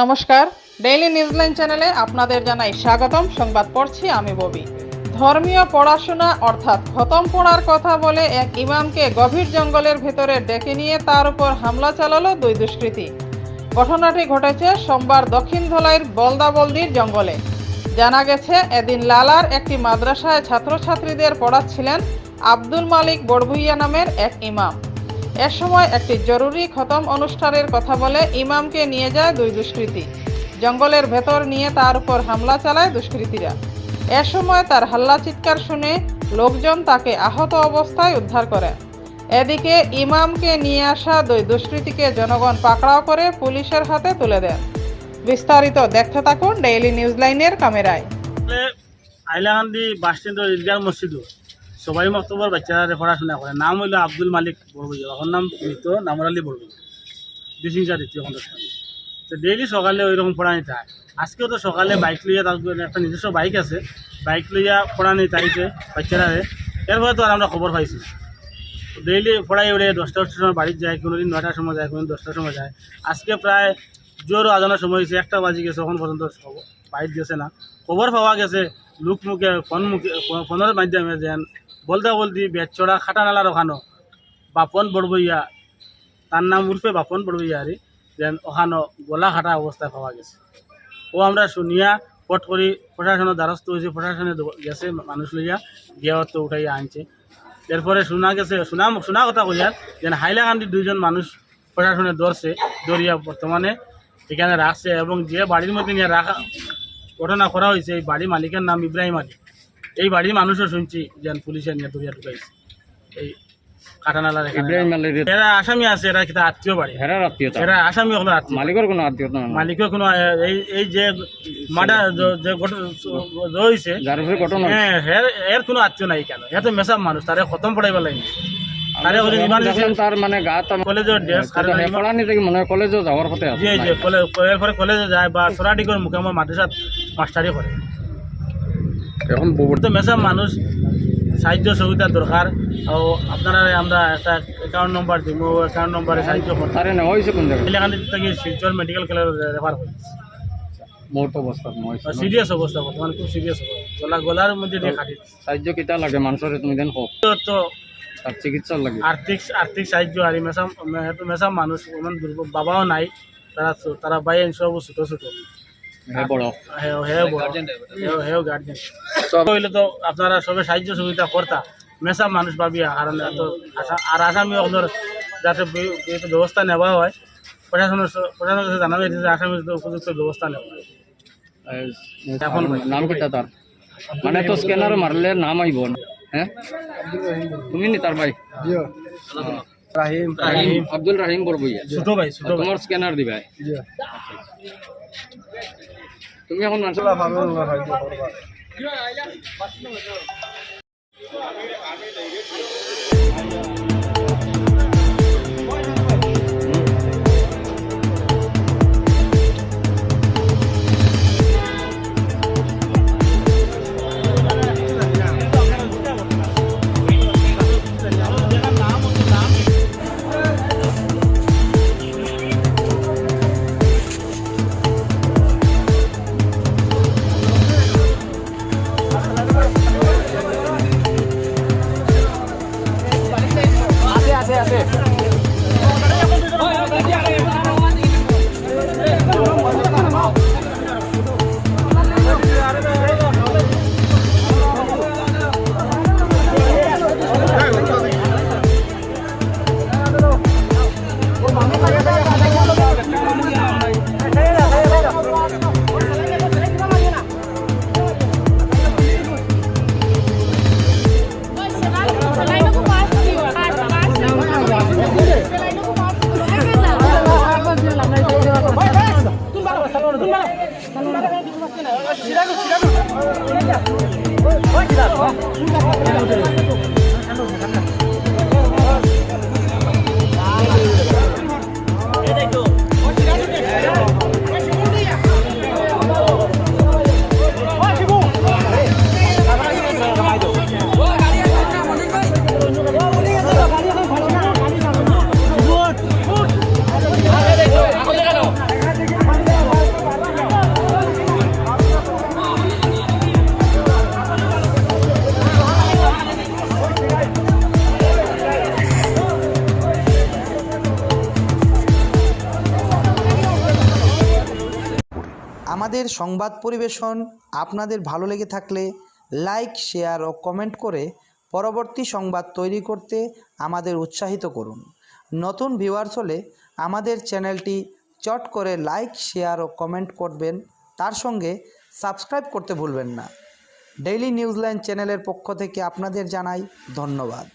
নমস্কার, ডেইলি নিউজলাইন চ্যানেলে আপনাদের জানাই স্বাগতম। সংবাদ পড়ছি আমি ববি। ধর্মীয় পড়াশোনা অর্থাৎ খতম পড়ার কথা বলে এক ইমামকে গভীর জঙ্গলের ভেতরে ডেকে নিয়ে তার উপর হামলা চালালো দুই দুষ্কৃতী। ঘটনাটি ঘটেছে সোমবার দক্ষিণ ধলাইয়ের বলদাবলদির জঙ্গলে। জানা গেছে, এদিন লালার একটি মাদ্রাসায় ছাত্রছাত্রীদের পড়াচ্ছিলেন আব্দুল মালিক বড়ভুইয়া নামের এক ইমাম। এ সময় একটি জরুরি খতম অনুষ্ঠানের কথা বলে ইমামকে নিয়ে যায় দুই দুষ্কৃতী। জঙ্গলের ভেতর নিয়ে তার উপর হামলা চালায় দুষ্কৃতীরা। এ সময় তার হাল্লা চিৎকার শুনে লোকজন তাকে আহত অবস্থায় উদ্ধার করে। এদিকে ইমামকে নিয়ে আসা দুই দুষ্কৃতীকে জনগণ পাকড়াও করে পুলিশের হাতে তুলে দেন। বিস্তারিত দেখতে থাকুন ডেইলি নিউজলাইনের ক্যামেরায়। আইলাকান্দি বাস স্ট্যান্ডের ঈদগাহ মসজিদ সবাই মক্তবর বাচ্চারা পড়াশোনা করে। নাম হইল আব্দুল মালিক বড়ভুইয়া, ওর নাম মৃত নামর আলী বড়ভুইয়া, ডিসিংসা দ্বিতীয় খণ্ডস্থান। তো ডেইলি সকালে ওই রকম পড়া নিতে হয়। আজকেও তো সকালে বাইক লইয়া, তার একটা নিজস্ব বাইক আছে, বাইক লইয়া পড়া নিতে আইছে বাচ্চারা। এরপরে তো আর আমরা খবর পাইছি। ডেইলি পড়াই ওরে 10টার সময় বাড়ির যায়, কোনোদিন 9টার সময় যায়, কোনোদিন 10টার সময় যায়। আজকে প্রায় জোর আজানোর সময় হয়েছে, 1টা বাজি গেছে, এখন পর্যন্ত বাইক গেছে না। খবর পাওয়া গেছে লোক মুখে ফোনের মাধ্যমে যেন বলদি বেচড়া খাটানালার ওখানো বাপন বড়ভুইয়া, তার নাম উর্ফে বাপন বড়ভুইয়া আরে, যেন ওখানো গলা খাটা অবস্থায় পাওয়া গেছে। ও আমরা শুনিয়া পট করি প্রশাসনের দ্বারস্থ হয়েছে, প্রশাসনে গেছে মানুষ লইয়া গিয়া তো উঠাইয়া আনছে। এরপরে শোনা কথা কইয়ার যেন হাইলাকান্দির 2জন মানুষ প্রশাসনে ধরিয়া বর্তমানে এখানে রাখছে, এবং যে বাড়ির মধ্যে নিয়ে রাখা ঘটনা করা হয়েছে এই বাড়ির মালিকের নাম ইব্রাহিম আলী। এই বাড়ির মানুষও শুনছি যেন পুলিশে নিয়ে ধরিয়া ঢুকাইছে। এই কাটানালার এরা আসামি আছে, এরা কিন্তু আত্মীয় বাড়ি, এরা আসামি হলো মালিকের কোনো আত্মীয়, মালিকের কোনো এই যে মার্ডার যে হয়েছে এর কোনো আত্মীয় নাই। কেন এত মেসাব মানুষ, তারে খতম পড়াইবার লাগে। কলেজে যায় বা সরাটিকর মুখে আমার মাদ্রাসাত মাস্টারি করে। এখন তো মেসাব মানুষ সাহায্য সুবিধার দরকার। আপনারা আমরা একটা অ্যাকাউন্ট নম্বর দিব, অ্যাকাউন্ট নম্বরে সাহায্য করতে এলাকান্দি থেকে শিলচর মেডিকেল কলেজ রেফার হয়েছে। সিরিয়াস অবস্থা বর্তমানে, খুব সিরিয়াস অবস্থা। গলার মধ্যে সাহায্য কিতা লাগে মানুষের, তুমি দেন হোক তো চিকিৎসার লাগে আর্থিক সাহায্য। আর মেসাম মানুষ দুর্বল, বাবাও নাই, তারা ভাই সব ছোট ছোট হইলে তো আপনারা সবে সাহায্য সুবিধা করতা মেসাম মানুষ ভাবিয়া। কারণ আর আসামি ওদের যাতে ব্যবস্থা নেওয়া হয়, প্রশাসনের কাছে জানানো হয়েছে আসামির উপযুক্ত ব্যবস্থা নেওয়া হয়। এখন নাম কিটা তার, মানে তো স্ক্যানার মারলে নাম আইব। হ্যাঁ, তুমি নি তার ভাই আব্দুল রাহিম বড়ভুইয়া, ছোট ভাই। তোমার স্ক্যানার দিবা তুমি এখন আমাদের সংবাদ পরিবেশন আপনাদের ভালো লেগে থাকলে লাইক, শেয়ার ও কমেন্ট করে পরবর্তী সংবাদ তৈরি করতে আমাদের উৎসাহিত করুন। নতুন ভিউয়ার্স হলে আমাদের চ্যানেলটি চট করে লাইক, শেয়ার ও কমেন্ট করবেন, তার সঙ্গে সাবস্ক্রাইব করতে ভুলবেন না। ডেইলি নিউজলাইন চ্যানেলের পক্ষ থেকে আপনাদের জানাই ধন্যবাদ।